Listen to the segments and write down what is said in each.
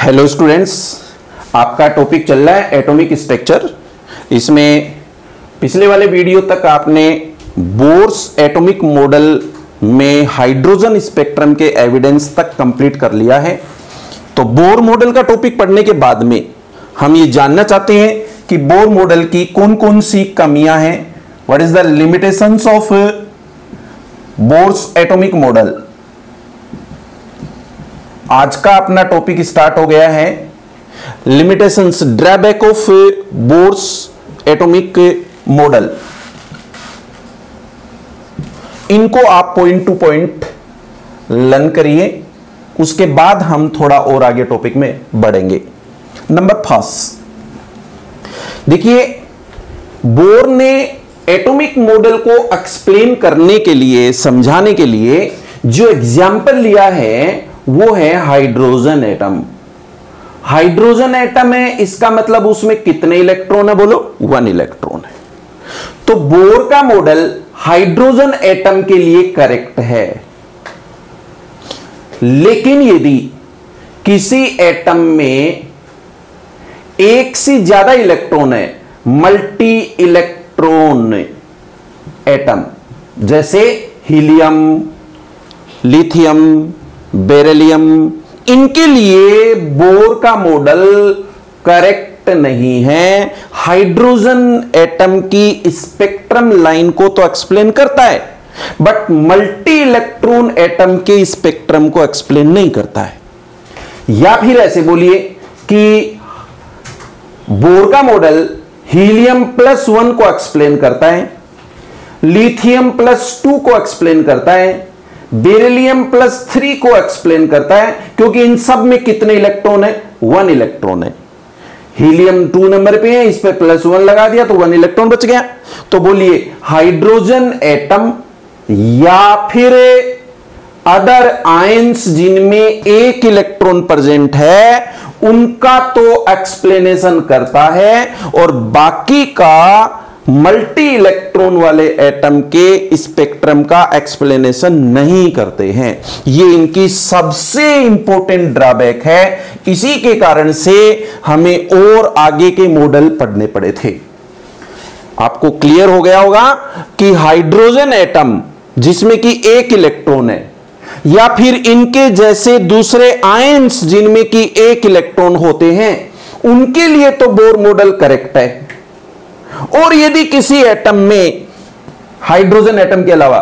Hello students, आपका topic चल रहा है एटॉमिक स्ट्रक्चर। इसमें पिछले वाले वीडियो तक आपने बोर्स एटॉमिक मॉडल में हाइड्रोजन स्पेक्ट्रम के एविडेंस तक कंप्लीट कर लिया है। तो बोर मॉडल का टॉपिक पढ़ने के बाद में हम ये जानना चाहते हैं कि बोर मॉडल की कौन कौन सी कमियां हैं, what is the limitations of Bohr's atomic model. आज का अपना टॉपिक स्टार्ट हो गया है limitations, drawback of Bohr's atomic model. इनको आप पॉइंट टू पॉइंट लर्न करिए, उसके बाद हम थोड़ा और आगे टॉपिक में बढ़ेंगे। नंबर फर्स्ट, देखिए बोर ने एटॉमिक मॉडल को एक्सप्लेन करने के लिए, समझाने के लिए जो एग्जाम्पल लिया है वो है हाइड्रोजन एटम। हाइड्रोजन एटम है, इसका मतलब उसमें कितने इलेक्ट्रॉन है, बोलो 1 इलेक्ट्रॉन है। तो बोर का मॉडल हाइड्रोजन एटम के लिए करेक्ट है। लेकिन यदि किसी एटम में एक से ज्यादा इलेक्ट्रॉन है, मल्टी इलेक्ट्रॉन एटम, जैसे हीलियम, लिथियम, बेरिलियम, इनके लिए बोर का मॉडल करेक्ट नहीं है। हाइड्रोजन एटम की स्पेक्ट्रम लाइन को तो एक्सप्लेन करता है, बट मल्टी इलेक्ट्रॉन एटम के स्पेक्ट्रम को एक्सप्लेन नहीं करता है। या फिर ऐसे बोलिए कि बोर का मॉडल हीलियम +1 को एक्सप्लेन करता है, लिथियम +2 को एक्सप्लेन करता है, बेरिलियम +3 को एक्सप्लेन करता है, क्योंकि इन सब में कितने इलेक्ट्रॉन है, 1 इलेक्ट्रॉन है। हीलियम 2 नंबर पे है, इस पे +1 लगा दिया तो 1 इलेक्ट्रॉन बच गया। तो बोलिए हाइड्रोजन एटम या फिर अदर आयंस जिनमें 1 इलेक्ट्रॉन प्रेजेंट है, उनका तो एक्सप्लेनेशन करता है, और बाकी का मल्टी इलेक्ट्रॉन वाले एटम के स्पेक्ट्रम का एक्सप्लेनेशन नहीं करते हैं। ये इनकी सबसे इंपॉर्टेंट ड्रॉबैक है। इसी के कारण से हमें और आगे के मॉडल पढ़ने पड़े थे। आपको क्लियर हो गया होगा कि हाइड्रोजन एटम जिसमें कि 1 इलेक्ट्रॉन है, या फिर इनके जैसे दूसरे आयंस जिनमें कि 1 इलेक्ट्रॉन होते हैं, उनके लिए तो बोर मॉडल करेक्ट है। और यदि किसी एटम में, हाइड्रोजन एटम के अलावा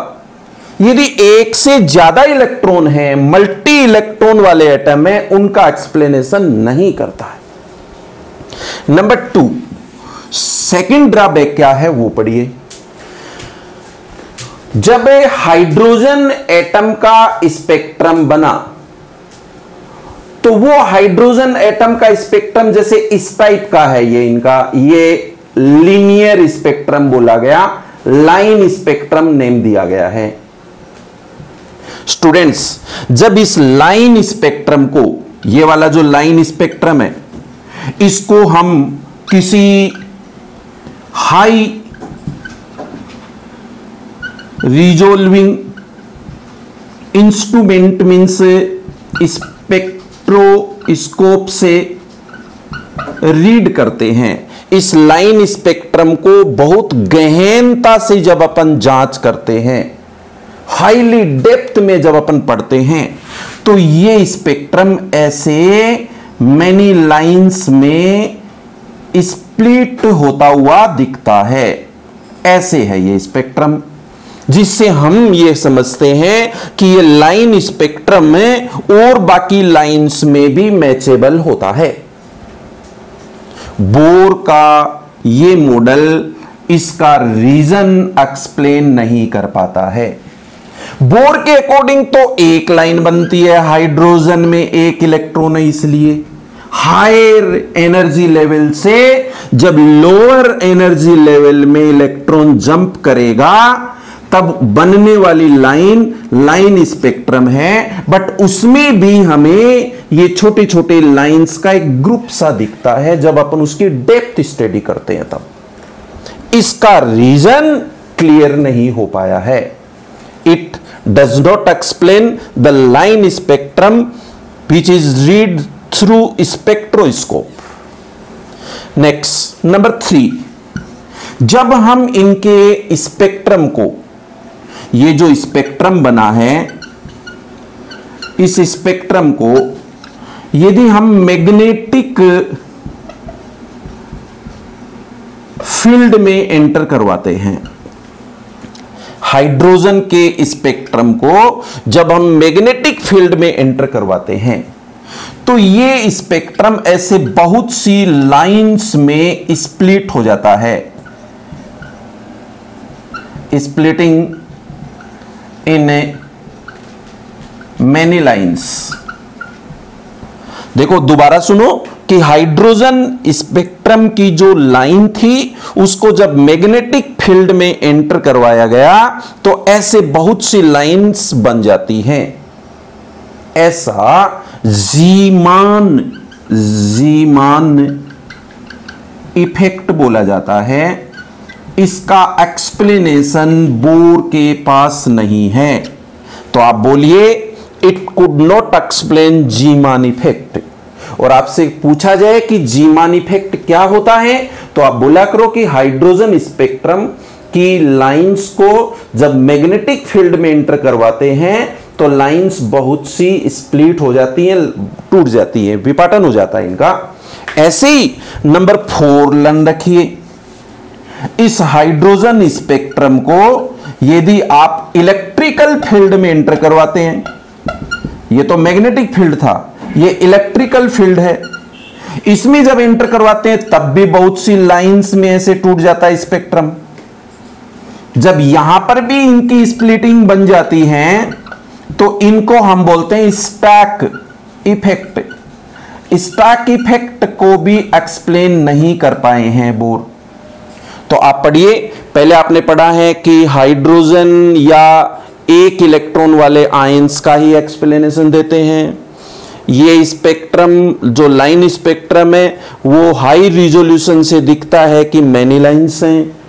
यदि 1 से ज्यादा इलेक्ट्रॉन है, मल्टी इलेक्ट्रॉन वाले एटम है, उनका एक्सप्लेनेशन नहीं करता है। नंबर 2, सेकंड ड्रॉबैक क्या है वो पढ़िए। जब हाइड्रोजन एटम का स्पेक्ट्रम बना तो वो हाइड्रोजन एटम का स्पेक्ट्रम जैसे इस टाइप का है, ये इनका ये लीनियर स्पेक्ट्रम बोला गया, लाइन स्पेक्ट्रम नेम दिया गया है। स्टूडेंट्स, जब इस लाइन स्पेक्ट्रम को, ये वाला जो लाइन स्पेक्ट्रम है, इसको हम किसी high resolving instrument means spectroscope से रीड करते हैं, इस लाइन स्पेक्ट्रम को बहुत गहनता से जब अपन जांच करते हैं, हाईली डेप्थ में जब अपन पढ़ते हैं, तो ये स्पेक्ट्रम ऐसे मैनी लाइंस में स्प्लिट होता हुआ दिखता है। ऐसे है ये स्पेक्ट्रम, जिससे हम ये समझते हैं कि ये लाइन स्पेक्ट्रम में और बाकी लाइंस में भी मैचेबल होता है। बोर का ये मॉडल इसका रीजन एक्सप्लेन नहीं कर पाता है। बोर के अकॉर्डिंग तो एक लाइन बनती है, हाइड्रोजन में 1 इलेक्ट्रॉन है, इसलिए हायर एनर्जी लेवल से जब लोअर एनर्जी लेवल में इलेक्ट्रॉन जंप करेगा तब बनने वाली लाइन स्पेक्ट्रम है, बट उसमें भी हमें ये छोटे छोटे लाइंस का एक ग्रुप सा दिखता है जब अपन उसकी डेप्थ स्टडी करते हैं। तब इसका रीजन क्लियर नहीं हो पाया है। It does not explain the line spectrum which is read through spectroscope. Next number 3, जब हम इनके स्पेक्ट्रम को, ये जो स्पेक्ट्रम बना है, इस स्पेक्ट्रम को यदि हम मैग्नेटिक फील्ड में एंटर करवाते हैं, हाइड्रोजन के स्पेक्ट्रम को जब हम मैग्नेटिक फील्ड में एंटर करवाते हैं, तो ये स्पेक्ट्रम ऐसे बहुत सी लाइंस में स्प्लिट हो जाता है, स्प्लिटिंग इन मैनी लाइंस। देखो दोबारा सुनो कि हाइड्रोजन स्पेक्ट्रम की जो लाइन थी उसको जब मैग्नेटिक फील्ड में एंटर करवाया गया तो ऐसे बहुत सी लाइंस बन जाती हैं। ऐसा जीमान इफेक्ट बोला जाता है। इसका एक्सप्लेनेशन बोर के पास नहीं है, तो आप बोलिए it could not explain Zeeman effect. और आपसे पूछा जाए कि जीमान इफेक्ट क्या होता है, तो आप बोला करो कि हाइड्रोजन स्पेक्ट्रम की लाइंस को जब मैग्नेटिक फील्ड में एंटर करवाते हैं तो लाइंस बहुत सी स्प्लिट हो जाती हैं, टूट जाती हैं, विपाटन हो जाता है इनका। ऐसे ही नंबर 4 लन रखिए, इस हाइड्रोजन स्पेक्ट्रम को यदि आप इलेक्ट्रिकल फील्ड में एंटर करवाते हैं, ये तो मैग्नेटिक फील्ड था, ये इलेक्ट्रिकल फील्ड है, इसमें जब एंटर करवाते हैं तब भी बहुत सी लाइंस में ऐसे टूट जाता है स्पेक्ट्रम। जब यहां पर भी इनकी स्प्लिटिंग बन जाती है तो इनको हम बोलते हैं स्टैक इफेक्ट। स्टैक इफेक्ट को भी एक्सप्लेन नहीं कर पाए हैं बोर। तो आप पढ़िए, पहले आपने पढ़ा है कि हाइड्रोजन या एक इलेक्ट्रॉन वाले आयंस का ही एक्सप्लेनेशन देते हैं। ये स्पेक्ट्रम जो लाइन स्पेक्ट्रम है वो हाई रिजोल्यूशन से दिखता है कि मैनी लाइंस हैं,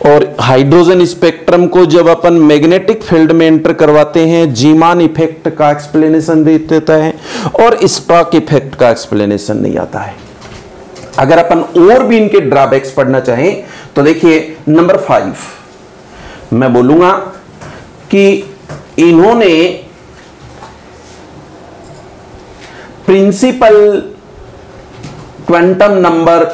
और हाइड्रोजन स्पेक्ट्रम को जब अपन मैग्नेटिक फील्ड में एंटर करवाते हैं जीमान इफेक्ट का एक्सप्लेनेशन दे देता है, और स्टॉक इफेक्ट का एक्सप्लेनेशन नहीं आता है। अगर अपन और भी इनके ड्रॉबैक्स पढ़ना चाहें तो देखिए नंबर 5 मैं बोलूंगा कि इन्होंने principal quantum number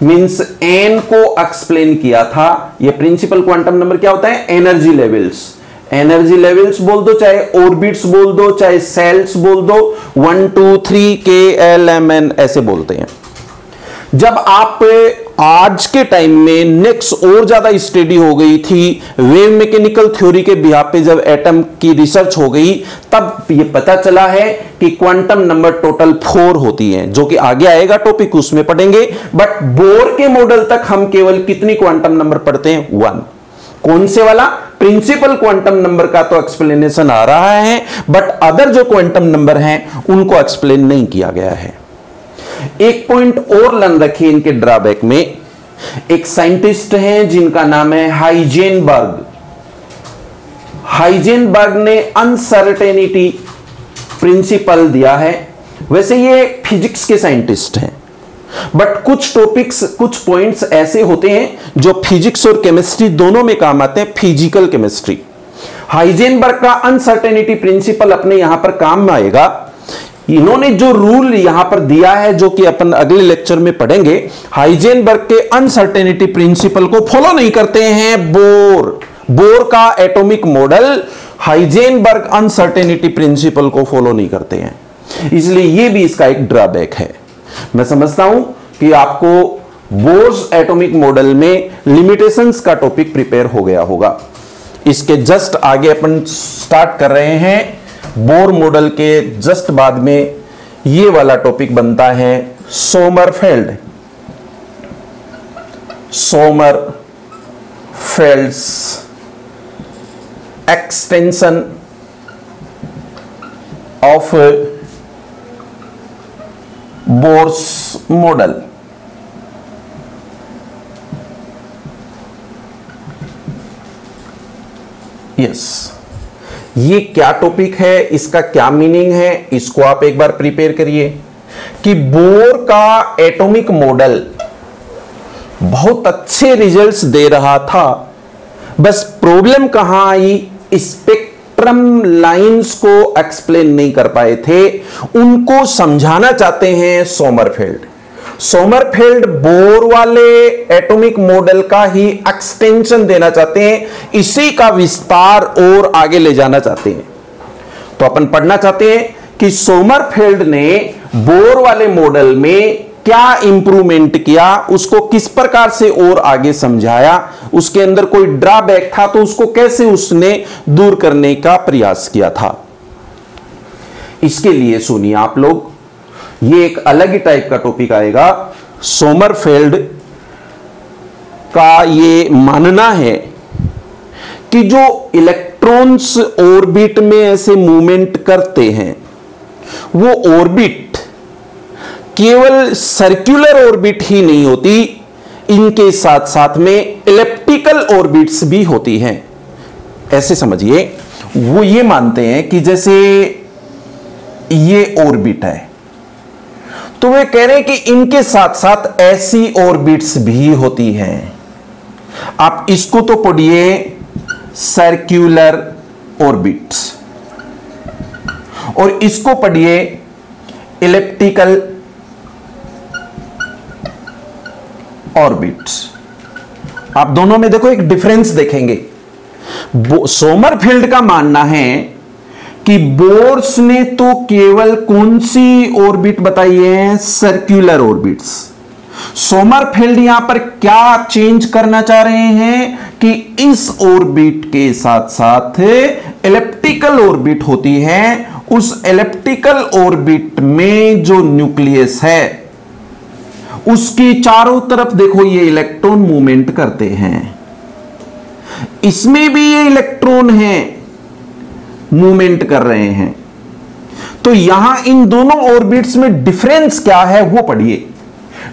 means n को एक्सप्लेन किया था। यह प्रिंसिपल क्वांटम नंबर क्या होता है? Energy levels. एनर्जी लेवल्स बोल दो, चाहे ऑर्बिट्स बोल दो, चाहे सेल्स बोल दो, 1 2 3 के एल एम एन ऐसे बोलते हैं। जब आप आज के टाइम में नेक्स्ट और ज्यादा स्टडी हो गई थी, वेव मैकेनिकल थ्योरी के बिहाफ पे जब एटम की रिसर्च हो गई, तब ये पता चला है कि क्वांटम नंबर टोटल 4 होती हैं, जो कि आगे आएगा टॉपिक उसमें पढ़ेंगे। बट बोर के मॉडल तक हम केवल कितनी क्वांटम नंबर पढ़ते हैं? 1। कौन से वाला? प्रिंसिपल क्वांटम नंबर का तो एक्सप्लेनेशन आ रहा है, बट अदर जो क्वांटम नंबर हैं उनको एक्सप्लेन नहीं किया गया है। एक पॉइंट और लन रखिए इनके ड्रॉबैक में। एक साइंटिस्ट हैं जिनका नाम है हाइजेनबर्ग। हाइजेनबर्ग ने अनसर्टेनिटी प्रिंसिपल दिया है। वैसे ये फिजिक्स के साइंटिस्ट हैं, बट कुछ टॉपिक्स, कुछ पॉइंट्स ऐसे होते हैं जो फिजिक्स और केमिस्ट्री दोनों में काम आते हैं। फिजिकल केमिस्ट्री, हाइजेनबर्ग का अनसर्टेनिटी प्रिंसिपल अपने यहां पर काम में आएगा। इन्होंने जो रूल यहां पर दिया है, जो कि अपन अगले लेक्चर में पढ़ेंगे, हाइजेनबर्ग के अनसर्टेनिटी प्रिंसिपल को फॉलो नहीं करते हैं बोर। बोर का atomic model Heisenberg uncertainty principle को फॉलो नहीं करते हैं, इसलिए यह भी इसका एक ड्रॉबैक है। मैं समझता हूं कि आपको बोर्स एटॉमिक मॉडल में लिमिटेशंस का टॉपिक प्रिपेयर हो गया होगा। इसके जस्ट आगे अपन स्टार्ट कर रहे हैं बोर मॉडल के जस्ट बाद में ये वाला टॉपिक बनता है Sommerfeld. Sommerfeld's extension of Bohr's model. Yes, ये क्या टॉपिक है, इसका क्या मीनिंग है, इसको आप एक बार प्रिपेयर करिए कि बोर का एटॉमिक मॉडल बहुत अच्छे रिजल्ट्स दे रहा था, बस प्रॉब्लम कहां आई, स्पेक्ट्रम लाइंस को एक्सप्लेन नहीं कर पाए थे, उनको समझाना चाहते हैं सोमरफेल्ड। सोमरफेल्ड बोर वाले एटॉमिक मॉडल का ही एक्सटेंशन देना चाहते हैं, इसी का विस्तार और आगे ले जाना चाहते हैं। तो अपन पढ़ना चाहते हैं कि सोमरफेल्ड ने बोर वाले मॉडल में क्या इंप्रूवमेंट किया, उसको किस प्रकार से और आगे समझाया, उसके अंदर कोई ड्रॉबैक था तो उसको कैसे उसने दूर करने का प्रयास किया था। इसके लिए सुनिए आप लोग, ये एक अलग ही टाइप का टॉपिक आएगा। सोमरफेल्ड का ये मानना है कि जो इलेक्ट्रॉन्स ऑर्बिट में ऐसे मूवमेंट करते हैं, वो ऑर्बिट केवल सर्कुलर ऑर्बिट ही नहीं होती, इनके साथ साथ में इलिप्टिकल ऑर्बिट्स भी होती हैं। ऐसे समझिए, वो ये मानते हैं कि जैसे ये ऑर्बिट है, तो वे कह रहे हैं कि इनके साथ साथ ऐसी ऑर्बिट्स भी होती हैं। आप इसको तो पढ़िए सर्कुलर ऑर्बिट्स, और इसको पढ़िए इलिप्टिकल ऑर्बिट्स। आप दोनों में देखो एक डिफरेंस देखेंगे। सोमरफेल्ड का मानना है कि बोर्स ने तो केवल कौन सी ऑर्बिट बताई है, सर्कुलर ऑर्बिट्स। सोमरफेल्ड यहां पर क्या चेंज करना चाह रहे हैं कि इस ऑर्बिट के साथ साथ एलिप्टिकल ऑर्बिट होती है, उस एलिप्टिकल ऑर्बिट में जो न्यूक्लियस है उसकी चारों तरफ देखो ये इलेक्ट्रॉन मूवमेंट करते हैं, इसमें भी ये इलेक्ट्रॉन हैं मूवमेंट कर रहे हैं। तो यहां इन दोनों ऑर्बिट्स में डिफरेंस क्या है वो पढ़िए।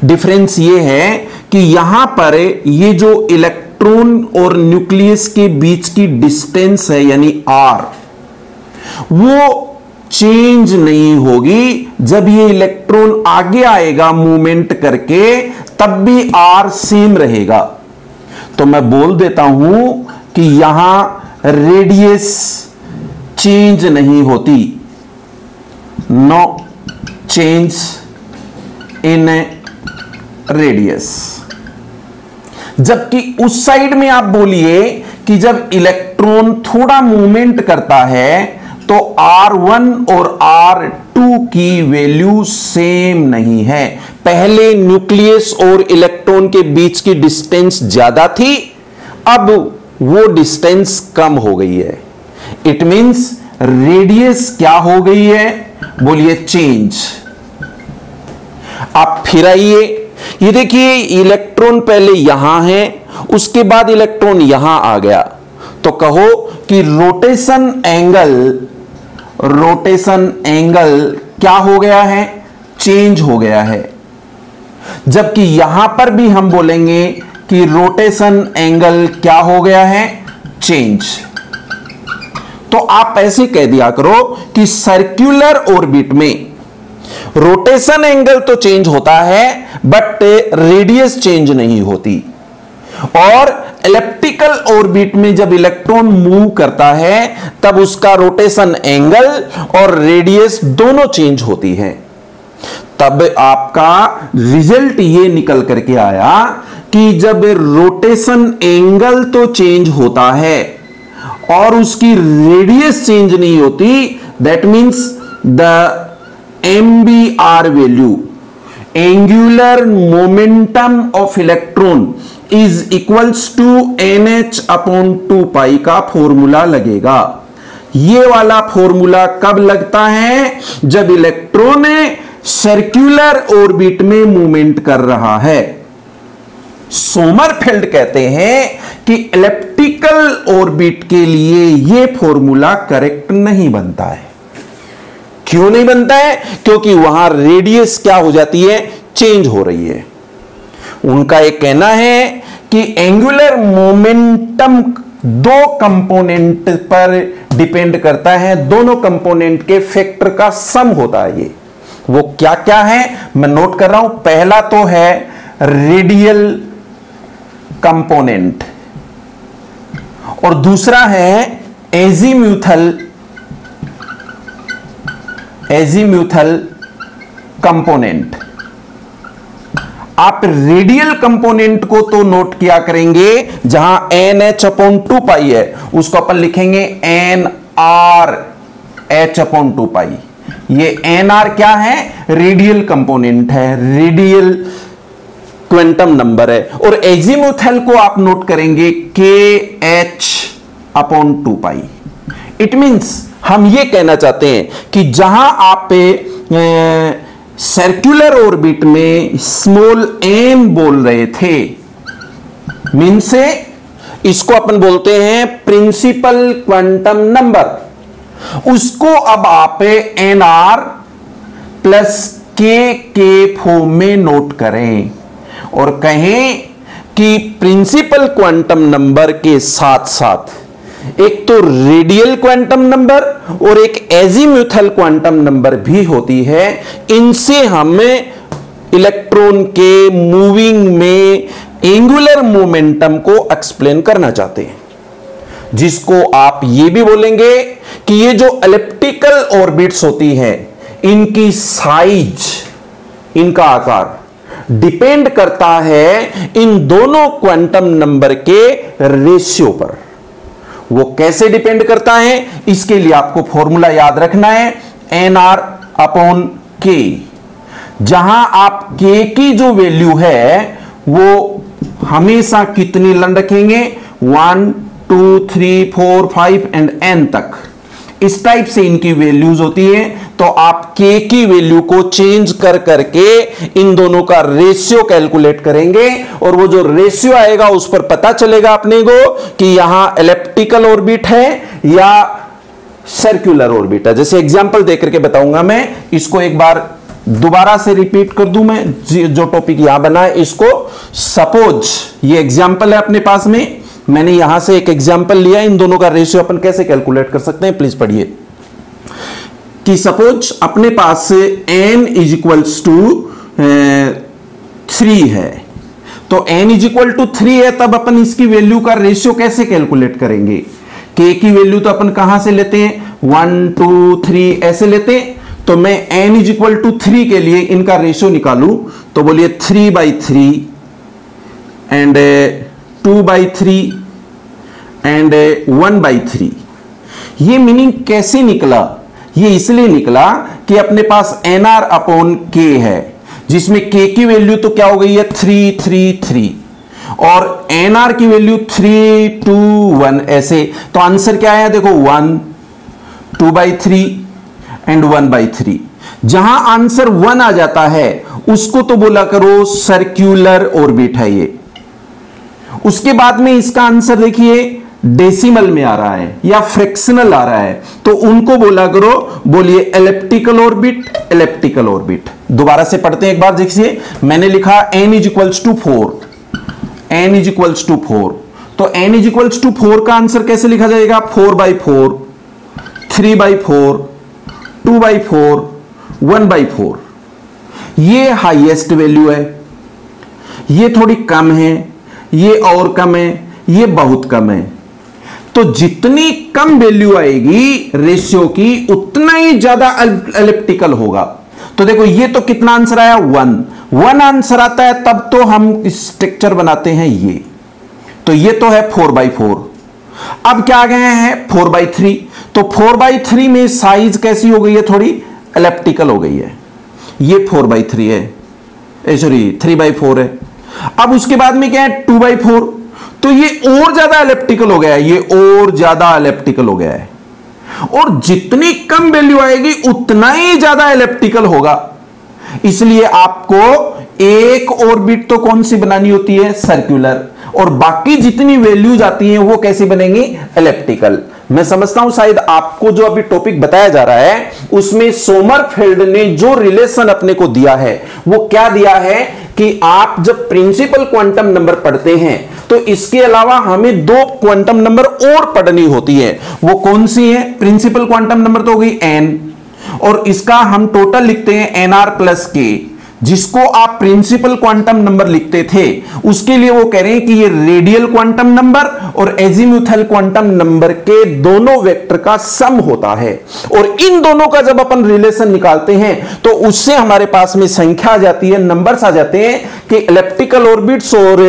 डिफरेंस ये है कि यहां पर ये जो इलेक्ट्रॉन और न्यूक्लियस के बीच की डिस्टेंस है यानी आर, वो चेंज नहीं होगी। जब ये इलेक्ट्रॉन आगे आएगा मूवमेंट करके तब भी आर सेम रहेगा। तो मैं बोल देता हूं कि यहां रेडियस चेंज नहीं होती, नो चेंज इन रेडियस। जबकि उस साइड में आप बोलिए कि जब इलेक्ट्रॉन थोड़ा मूवमेंट करता है तो R1 और R2 की वैल्यू सेम नहीं है। पहले न्यूक्लियस और इलेक्ट्रॉन के बीच की डिस्टेंस ज्यादा थी, अब वो डिस्टेंस कम हो गई है। इट मींस रेडियस क्या हो गई है, बोलिए चेंज। आप फिर आइए, ये देखिए इलेक्ट्रॉन पहले यहां है, उसके बाद इलेक्ट्रॉन यहां आ गया, तो कहो कि रोटेशन एंगल क्या हो गया है, चेंज हो गया है। जबकि यहां पर भी हम बोलेंगे कि रोटेशन एंगल क्या हो गया है, चेंज। तो आप ऐसे कह दिया करो कि सर्कुलर ऑर्बिट में रोटेशन एंगल तो चेंज होता है बट रेडियस चेंज नहीं होती, और एलिप्टिकल ऑर्बिट में जब इलेक्ट्रॉन मूव करता है तब उसका रोटेशन एंगल और रेडियस दोनों चेंज होती है। तब आपका रिजल्ट ये निकल करके आया कि जब रोटेशन एंगल तो चेंज होता है और उसकी रेडियस चेंज नहीं होती, that means the MBR value, angular momentum of electron is equals to NH/2π का फॉर्मूला लगेगा। ये वाला फॉर्मूला कब लगता है, जब इलेक्ट्रॉन सर्कुलर ऑर्बिट में मूवमेंट कर रहा है। सोमरफेल्ड कहते हैं कि एलिप्टिकल ऑर्बिट के लिए यह फॉर्मूला करेक्ट नहीं बनता है। क्यों नहीं बनता है, क्योंकि वहां रेडियस क्या हो जाती है, चेंज हो रही है। उनका एक कहना है कि एंगुलर मोमेंटम दो कंपोनेंट पर डिपेंड करता है, दोनों कंपोनेंट के फैक्टर का सम होता है। ये वो क्या क्या है मैं नोट कर रहा हूं। पहला तो है रेडियल कंपोनेंट और दूसरा है एजीम्यूथल कंपोनेंट। आप रेडियल कंपोनेंट को तो नोट किया करेंगे, जहां NH/2 है उसको अपन लिखेंगे NRH/2। ये NR क्या है? रेडियल कंपोनेंट है, रेडियल क्वांटम नंबर है। और एजीमुथल को आप नोट करेंगे KH/2। इट मींस हम ये कहना चाहते हैं कि जहां आप सर्कुलर ऑर्बिट में स्मॉल n बोल रहे थे, मीन से इसको अपन बोलते हैं प्रिंसिपल क्वांटम नंबर, उसको अब आप NR प्लस K के फॉर्म में नोट करें और कहें कि प्रिंसिपल क्वांटम नंबर के साथ साथ एक तो रेडियल क्वांटम नंबर और एक एजीम्यूथल क्वांटम नंबर भी होती है। इनसे हम इलेक्ट्रॉन के मूविंग में एंगुलर मोमेंटम को एक्सप्लेन करना चाहते हैं, जिसको आप ये भी बोलेंगे कि ये जो एलिप्टिकल ऑर्बिट्स होती हैं, इनकी साइज, इनका आकार डिपेंड करता है इन दोनों क्वांटम नंबर के रेशियो पर। वो कैसे डिपेंड करता है, इसके लिए आपको फॉर्मूला याद रखना है NR/K, जहां आप K की जो वैल्यू है वो हमेशा कितनी लन रखेंगे? 1 2 3 4 5 एंड n तक। इस टाइप से इनकी वैल्यूज होती है। तो आप K की वैल्यू को चेंज कर करके इन दोनों का रेशियो कैलकुलेट करेंगे और वो जो रेशियो आएगा उस पर पता चलेगा अपने को कि यहां एलिप्टिकल ऑर्बिट है या सर्कुलर ऑर्बिट है। जैसे एग्जांपल देकर के बताऊंगा मैं, इसको एक बार दोबारा से रिपीट कर दूं मैं, जो टॉपिक यहां बना है इसको। सपोज ये एग्जांपल है अपने पास में, मैंने यहां से एक एग्जांपल लिया, इन दोनों का रेशियो अपन कैसे कैलकुलेट कर सकते हैं, प्लीज पढ़िए। कि सपोज अपने पास n = 3 है, तो n = 3 है, तब अपन इसकी वैल्यू का रेशियो कैसे कैलकुलेट करेंगे? k की वैल्यू तो अपन कहां से लेते हैं? 1 2 3 ऐसे लेते हैं। तो मैं n = 3 के लिए इनका रेशियो निकालूं तो बोलिए 3/3 एंड 2/3 एंड 1/3। ये मीनिंग कैसे निकला? ये इसलिए निकला कि अपने पास NR/K है, जिसमें K की वैल्यू तो क्या हो गई है? 3 3 3 और NR की वैल्यू 3 2 1 ऐसे। तो आंसर क्या आया? देखो 1 2/3 एंड 1/3। जहां आंसर 1 आ जाता है उसको तो बोला करो सर्कुलर ऑर्बिट है ये। उसके बाद में इसका आंसर देखिए डेसिमल में आ रहा है या फ्रैक्शनल आ रहा है, तो उनको बोला करो, बोलिए एलिप्टिकल ऑर्बिट, एलिप्टिकल ऑर्बिट। दोबारा से पढ़ते हैं एक बार, देखिए मैंने लिखा n = 4, n = 4, तो n = 4 का आंसर कैसे लिखा जाएगा? 4/4 3/4 2/4 1/4। ये हाईएस्ट वैल्यू है, ये थोड़ी कम है, ये और कम है, ये बहुत कम है। तो जितनी कम वैल्यू आएगी रेशियो की, उतना ही ज्यादा एलिप्टिकल होगा। तो देखो ये तो कितना आंसर आया? 1 आंसर आता है, तब तो हम स्ट्रक्चर बनाते हैं ये। तो ये तो है 4/4। अब क्या आ गए हैं? 4/3। तो 4/3 में साइज कैसी हो गई है? थोड़ी एलिप्टिकल हो गई है। ये 4/3 है, सॉरी 3/4 है। अब उसके बाद में क्या है? 2/4। तो ये और ज्यादा एलिप्टिकल हो गया है, ये और ज्यादा एलिप्टिकल हो गया है। और जितनी कम वैल्यू आएगी उतना ही ज्यादा एलिप्टिकल होगा। इसलिए आपको एक ऑर्बिट तो कौन सी बनानी होती है? सर्कुलर। और बाकी जितनी वैल्यूज आती हैं वो कैसी बनेंगी? एलिप्टिकल। मैं समझता हूं शायद आपको जो अभी टॉपिक बताया जा रहा है उसमें सोमरफेल्ड ने जो रिलेशन अपने को दिया है वो क्या दिया है कि आप जब प्रिंसिपल क्वांटम नंबर पढ़ते हैं तो इसके अलावा हमें दो क्वांटम नंबर और पढ़नी होती है। वो कौन सी है? प्रिंसिपल क्वांटम नंबर तो हो गई n, और इसका हम टोटल लिखते हैं nr प्लस k, जिसको आप प्रिंसिपल क्वांटम नंबर लिखते थे उसके लिए वो कह रहे हैं कि ये रेडियल क्वांटम नंबर और एजीमुथल क्वांटम नंबर के दोनों वेक्टर का सम होता है, और इन दोनों का जब अपन रिलेशन निकालते हैं तो उससे हमारे पास में संख्या आ जाती है, नंबर्स आ जाते हैं कि इलिप्टिकल ऑर्बिट्स और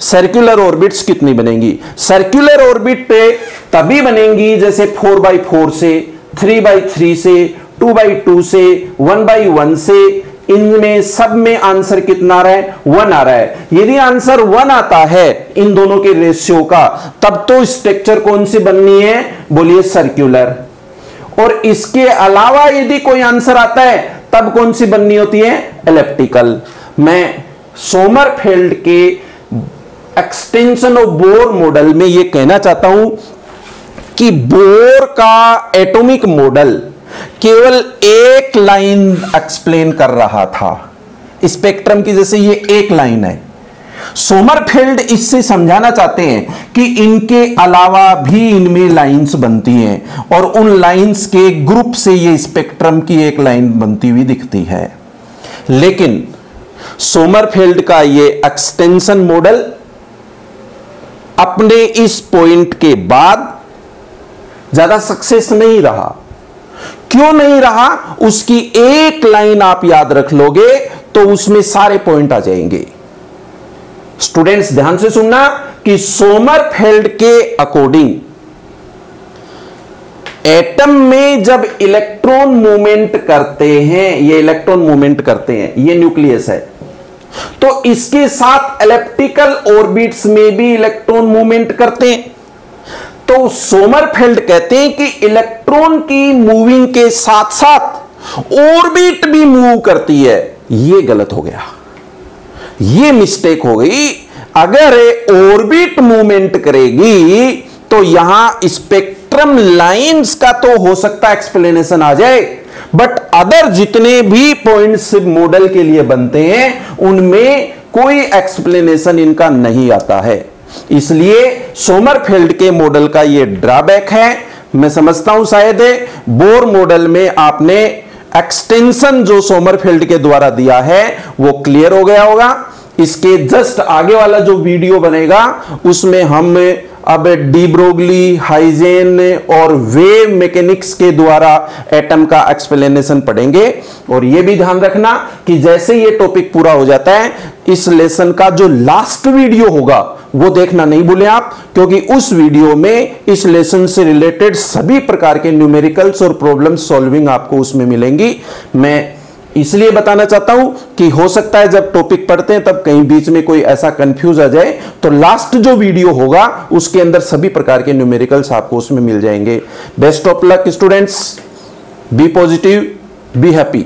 सर्कुलर ऑर्बिट्स कितनी बनेंगी। सर्कुलर ऑर्बिट तभी बनेंगी जैसे 4x4 से, 3x3 से, 2x2 से, 1x1 से, इनमें सब में आंसर कितना आ रहा है? 1 आ रहा है। यदि आंसर 1 आता है इन दोनों के रेशियो का, तब तो स्ट्रक्चर कौन सी बननी है? बोलिए सर्कुलर। और इसके अलावा यदि कोई आंसर आता है तब कौन सी बननी होती है? एलिप्टिकल। मैं सोमरफेल्ड के एक्सटेंशन ऑफ बोर मॉडल में यह कहना चाहता हूं कि बोर का एटॉमिक मॉडल केवल एक लाइन एक्सप्लेन कर रहा था स्पेक्ट्रम की, जैसे ये एक लाइन है। सोमरफेल्ड इससे समझाना चाहते हैं कि इनके अलावा भी इनमें लाइंस बनती हैं और उन लाइंस के ग्रुप से ये स्पेक्ट्रम की एक लाइन बनती हुई दिखती है। लेकिन सोमरफेल्ड का ये एक्सटेंशन मॉडल अपने इस पॉइंट के बाद ज्यादा सक्सेस नहीं रहा। क्यों नहीं रहा? उसकी एक लाइन आप याद रख लोगे तो उसमें सारे पॉइंट आ जाएंगे। स्टूडेंट्स ध्यान से सुनना कि सोमरफेल्ड के अकॉर्डिंग एटम में जब इलेक्ट्रॉन मूवमेंट करते हैं, ये इलेक्ट्रॉन मूवमेंट करते हैं, ये न्यूक्लियस है, तो इसके साथ एलिप्टिकल ऑर्बिट्स में भी इलेक्ट्रॉन मूवमेंट करते हैं। तो सोमरफेल्ड कहते हैं कि इलेक्ट्रॉन की मूविंग के साथ साथ ऑर्बिट भी मूव करती है। यह गलत हो गया, यह मिस्टेक हो गई। अगर ऑर्बिट मूवमेंट करेगी तो यहां स्पेक्ट्रम लाइंस का तो हो सकता है एक्सप्लेनेशन आ जाए, बट अदर जितने भी पॉइंट्स मॉडल के लिए बनते हैं उनमें कोई एक्सप्लेनेशन इनका नहीं आता है। इसलिए सोमरफेल्ड के मॉडल का यह ड्रॉबैक है। मैं समझता हूं शायद बोर मॉडल में आपने एक्सटेंशन जो सोमरफेल्ड के द्वारा दिया है वो क्लियर हो गया होगा। इसके जस्ट आगे वाला जो वीडियो बनेगा उसमें हम अब डी ब्रोगली, हाइजेन और वेव मैकेनिक्स के द्वारा एटम का एक्सप्लेनेशन पढ़ेंगे। और यह भी ध्यान रखना कि जैसे ये टॉपिक पूरा हो जाता है, इस लेसन का जो लास्ट वीडियो होगा वो देखना नहीं भूलें आप, क्योंकि उस वीडियो में इस लेसन से रिलेटेड सभी प्रकार के न्यूमेरिकल्स और प्रॉब्लम सॉल्विंग आपको उसमें मिलेंगी। मैं इसलिए बताना चाहता हूं कि हो सकता है जब टॉपिक पढ़ते हैं तब कहीं बीच में कोई ऐसा कंफ्यूज आ जाए, तो लास्ट जो वीडियो होगा उसके अंदर सभी प्रकार के न्यूमेरिकल्स आपको उसमें मिल जाएंगे। Best of luck students, be positive, be happy.